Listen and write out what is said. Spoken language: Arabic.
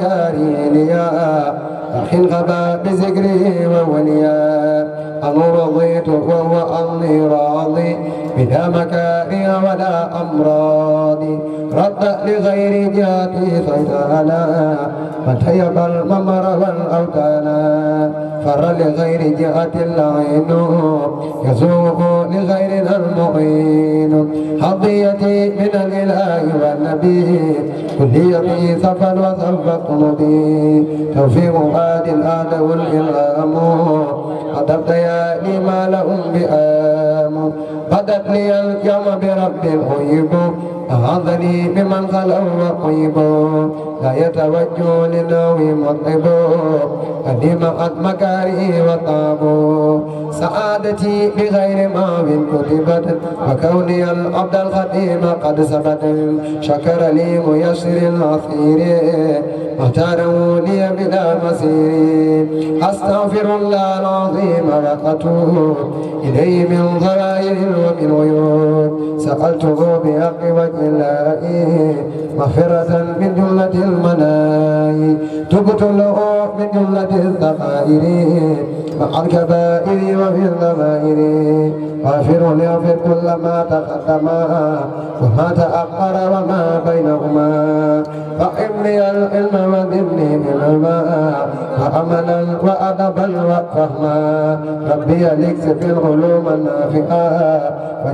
كاريليا أخي غبا بذكره ووليا أنا رضيت وهو أني راضي بلا مكاري ولا أمراضي رد لغير جاتي صيدانا فتيب الممر والأوتانا فر لغير جهة العين يسوق لغيرنا المعين حظيتي من الإله والنبي كليتي سفا وسوف مضي توفيق هادي الآن والإلهام أدبت يا لي ما لهم بآم بدت لي اليوم برب الغيب أعاذني بمن خلق وقيب لا يتوجه لنوي مطلب قدمت مكاره وطاب سعادتي بغير ما من كتبت وكوني العبد الخديم قد ثبت شكر لي ميسر العسير اختاره لي بلا مسير أستغفر الله العظيم وأتوب إليه من ضرائر ومن عيوب سألته بحق وجه الله مغفرة من جملة المناي تبت له من جملة الثقائر مع الكبائر وفي الضمائر غافر ليغفر كل ما تقدم وما تأخر وما بينهما فأمني العلم وذبني بالعلماء وأملا وأدبا وفهما ربي ليكسب العلوم النافعة